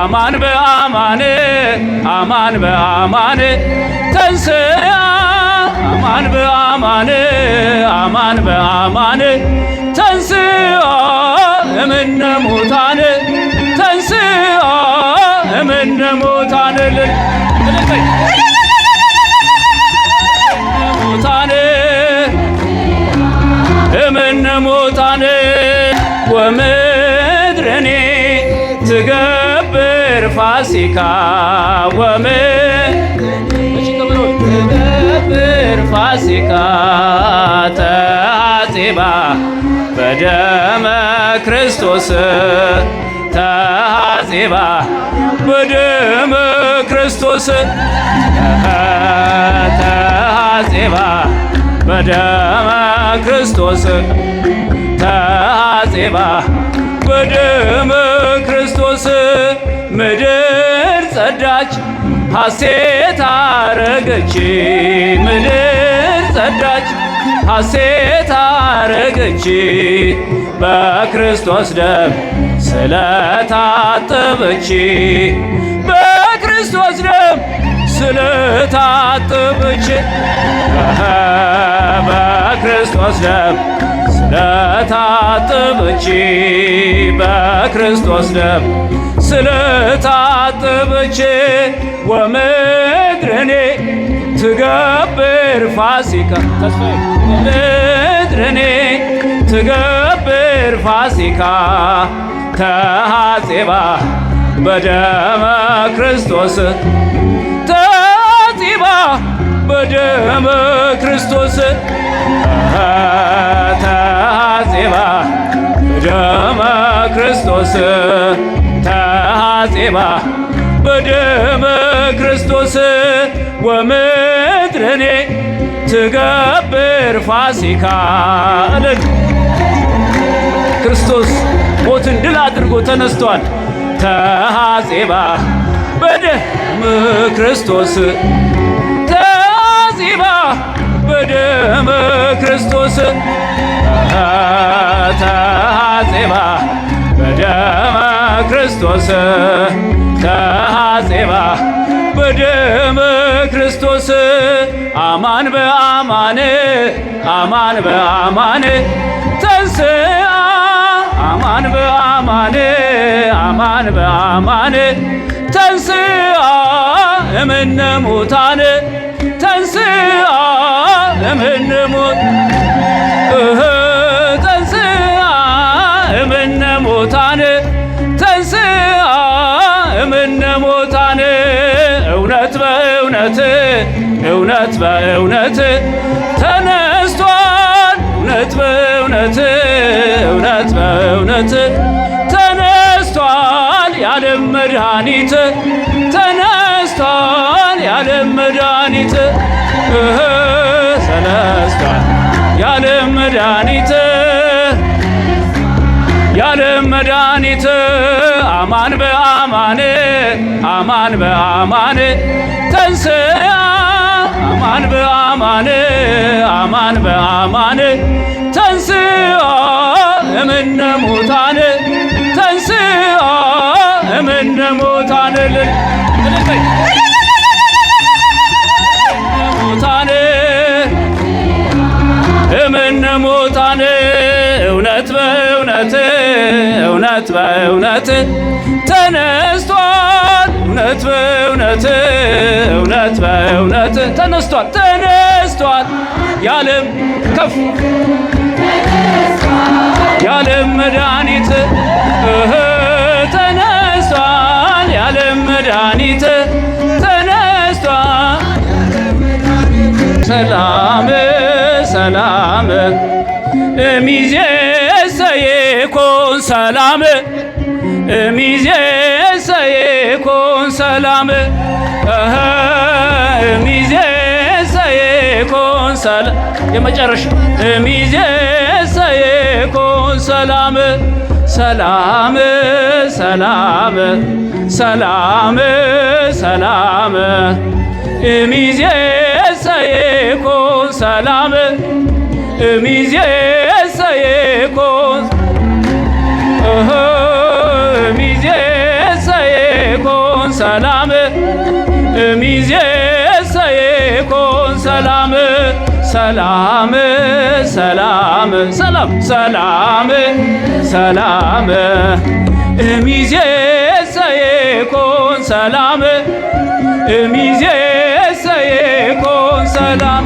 አማን በአማን አማን በአማን ተንሥአ አማን በአማን አማን በአማን ተንሥአ እምነ ሙታን ተንሥአ እምነ ሙታን ሙታን እምነ ሙታን ወምድርኒ ትገብር ፋሲካ ትገብር ፋሲካ ተሐጽባ በደመ ክርስቶስ ተሐጽባ በደመ ክርስቶስ ተሐጽባ በደመ ክርስቶስ ተሐጽባ በደመ ክርስቶስ ምድር ጸዳች ሐሴት አረገች ምድር ጸዳች ሐሴት አረገች በክርስቶስ ደም ስለታጠበች በክርስቶስ ደም ስለታጠበች በክርስቶስ ደም ስለታጠበች በክርስቶስ ደም ስለታጠበች ወምድርኒ ትገብር ፋሲካ ወምድርኒ ትገብር ፋሲካ ተሐጽባ በደመ ክርስቶስ ተሐጽባ በደመ ክርስቶስ ተሐጽባ በደመ ክርስቶስ ተሐጽባ በደመ ክርስቶስ ወምድርኒ ትገብር ፋሲካ ክርስቶስ ሞትን ድል አድርጎ ተነስቷል። ተሐጽባ በደመ ክርስቶስ ተሐጽባ በደመ ክርስቶስ ተሐጽባ በደመ ክርስቶስ ተሐጽባ በደመ ክርስቶስ አማን በአማን አማን በአማን ተንሥአ አማን በአማን አማን በአማን ተንሥአ እምነ ሙታን ተንሥአ እምነ ተንሥአ እምነ ሙታን ተንሥአ እምነ ሙታን እውነት በእውነት እውነት በእውነት ተነስቷል እውነት በእውነት እውነት በእውነት ተነስቷል የዓለም መድኃኒት ተነስቷል የዓለም መድኃኒት ተነስቷል የዓለም መድኃኒት የዓለም መድኃኒት አማን በአማን አማን በአማን ተንሥአ አማን በአማን አማን በአማን ተንሥአ እምነ ሙታን ተንሥአ እምነ ሙታን ሙታን እምነ ሙታን እውነት በእውነት እውነት በእውነት ተነስቷል እውነት በእውነት እውነት በእውነት ተነስቷል ተነስቷል የዓለም ከፍ የዓለም መድኃኒት ተነስቷል የዓለም መድኃኒት ተነስቷል ሰላም ሰላም እሚዜሰ ይኩን ሰላም እሚዜሰ ይኩን ሰላም እሚዜሰ ይኩን ሰላም የመጨረሻ እሚዜሰ ይኩን ሰላም ሰላም ሰላም ሰላም ሰላም እሚዜሰ ይኩን ሰላም እሚዜሰ ይኩን እሚዜሰ ሰላም ሚዜሰ ይኩን ሰላም ሰላም ሰላም ሰላም ሰላም ሰላም ሚዜሰ ይኩን ሰላም ሚዜሰ ይኩን ሰላም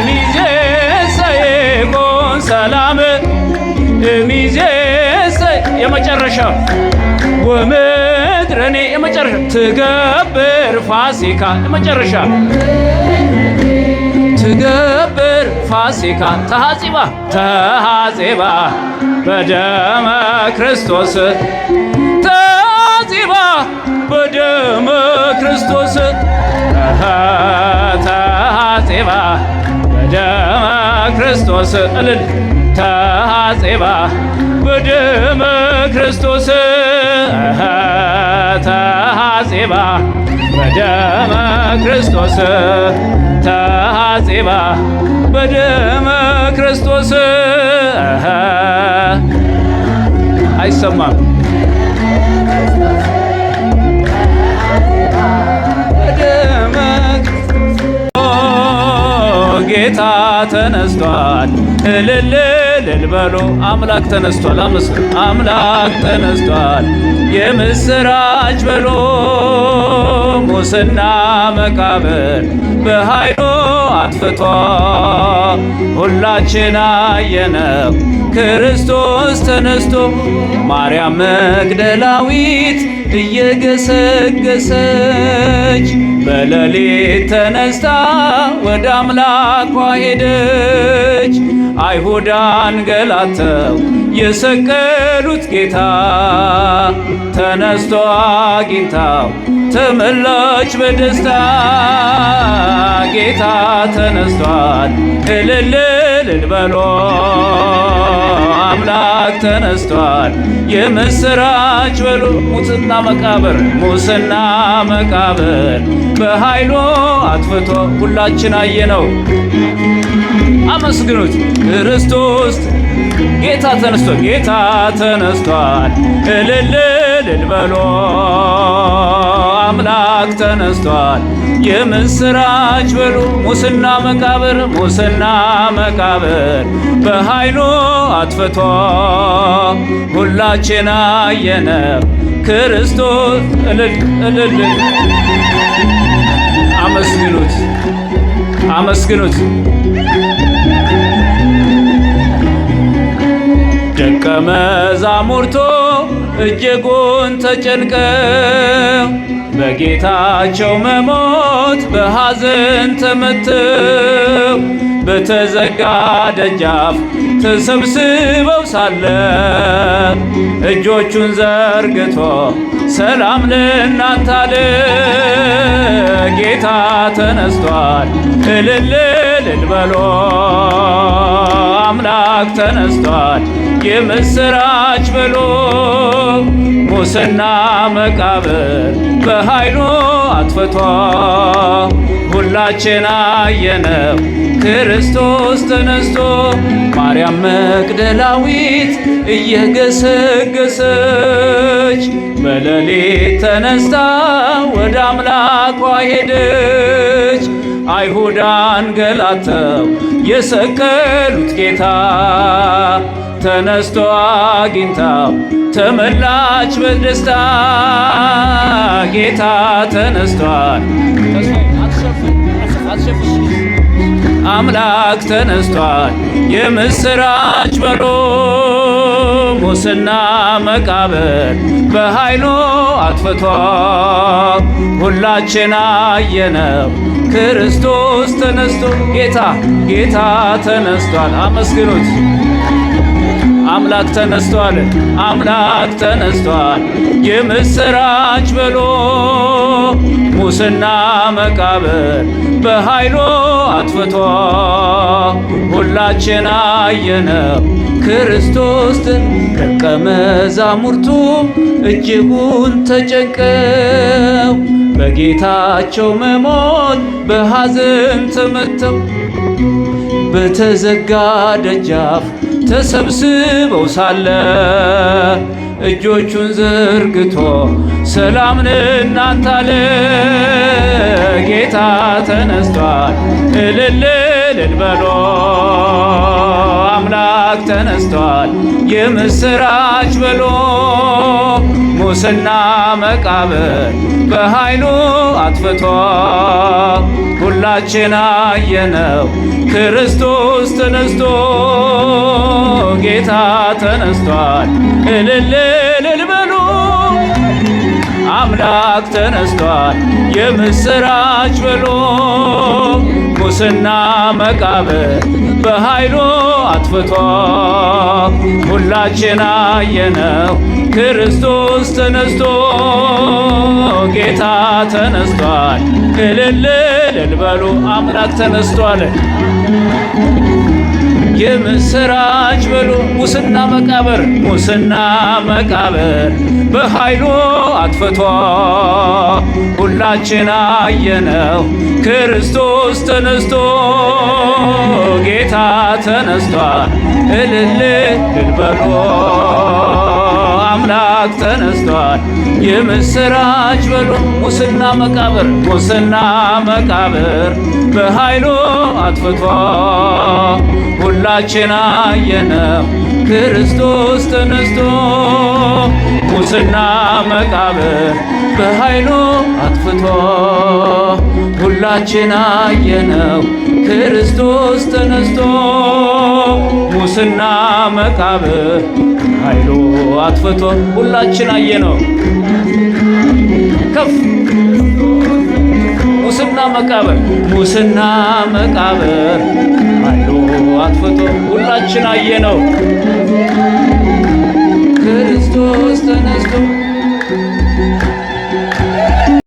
ሚዜሰ ይኩን ሰላም ሚዜሰ የመጨረሻ ወምድረኔ የመጨረሻ ትገብር ፋሲካ የመጨረሻ ትገብር ፋሲካ ተሐጺባ ተሐጺባ በደመ ክርስቶስ ተሐጺባ በደመ ክርስቶስ ተሐጺባ በደመ ክርስቶስ እልል ተሐጺባ በደመ ክርስቶስ ተሐጺባ በደመ ክርስቶስ ተሐጺባ በደመ ክርስቶስ አይሰማም ጌታ ተነስቷል እልል እልል በሉ አምላክ ተነስቷል አመስግኑ አምላክ ተነስቷል የምስራች በሉ ሙስና መቃብር በኃይሉ አጥፍቶ ሁላችን አየነው ክርስቶስ ተነስቶ ማርያም መግደላዊት እየገሰገሰች በሌሊት ተነስታ ወደ አምላኳ ሄደች። አይሁድ አንገላተው የሰቀሉት ጌታ ተነስቶ አግኝታው ተመላች በደስታ ጌታ ተነስቷል እልል እልል በሎ አምላክ ተነስቷል የምስራች በሉ ሙስና መቃብር በኃይሉ አጥፍቶ ሁላችን አየነው አመስግኑት ክርስቶስ ጌታ ተነስቷል እልል እልል በሎ አምላክ ተነስቷል የምስራች በሉ ሙስና መቃብር በኃይሉ አጥፍቶ ሁላችን አየነው ክርስቶስ እልል እልል አመስግኑት ደቀ መዛሙርቱ እጅጉን ተጨንቀው በጌታቸው መሞት በሐዘን ተመተው በተዘጋ ደጃፍ ተሰብስበው ሳለ እጆቹን ዘርግቶ ሰላም ለእናንተ አለ። ጌታ ተነስቷል እልል እልል በሎ አምላክ ተነስቷል የምስራች በሎ ሙስና መቃብር በኃይሉ አጥፍቶ ሁላችን አየነው ክርስቶስ ተነስቶ ማርያም መግደላዊት እየገሰገሰች በሌሊት ተነስታ ወደ አምላኳ ሄደች። አይሁድ አንገላተው የሰቀሉት ጌታ ተነስቶ አግኝታው ተመላች በደስታ ጌታ ተነስቷል አምላክ ተነስቷል የምስራች በሎ ሙስና መቃብር በኃይሉ አጥፍቶ ሁላችን አየነው ክርስቶስ ተነስቶ ጌታ ተነስቷል አመስግኑት አምላክ ተነስቷል የምስራች በሎ ሙስና መቃብር በኃይሉ አጥፍቶ ሁላችን አየነው ክርስቶስ ደቀ መዛሙርቱ እጅጉን ተጨንቀው በጌታቸው መሞት በሐዘን ተመተው በተዘጋ ደጃፍ ተሰብስበው ሳለ እጆቹን ዘርግቶ ሰላምን እናንተ አለ። ጌታ ተነስቷል እልል እልል በሎ አምላክ ተነስቷል የምስራች በሎ። ሙስና መቃብር በኃይሉ አጥፍቶ ሁላችን አየነው ክርስቶስ ተነስቶ። ጌታ ተነስቷል እልል እልል በሉ አምላክ ተነስቷል የምስራች በሎ። ሙስና መቃብር በኃይሉ አጥፍቶ ሁላችን አየነው ክርስቶስ ተነስቶ። ጌታ ተነስቷል እልል እልል በሉ አምላክ ተነስቷል የምስራች በሉ። ሙስና መቃብር በኃይሉ አጥፍቶ ሁላችን አየነው ክርስቶስ ተነስቶ። ጌታ ተነስቷል እልል እልል በሉ አምላክ ተነስቷል የምስራች በሉ። ሙስና መቃብር በኃይሉ አጥፍቶ ሁላችን አየነው ክርስቶስ ተነስቶ። ሙስና መቃብር በኃይሉ አጥፍቶ ሁላችን አየነው ክርስቶስ ተነስቶ። ሙስና መቃብር ኃይሉ አጥፍቶ ሁላችን አየነው ከፍ ሙስና መቃብር ኃይሉ አጥፍቶ ሁላችን አየነው ክርስቶስ ተነስቶ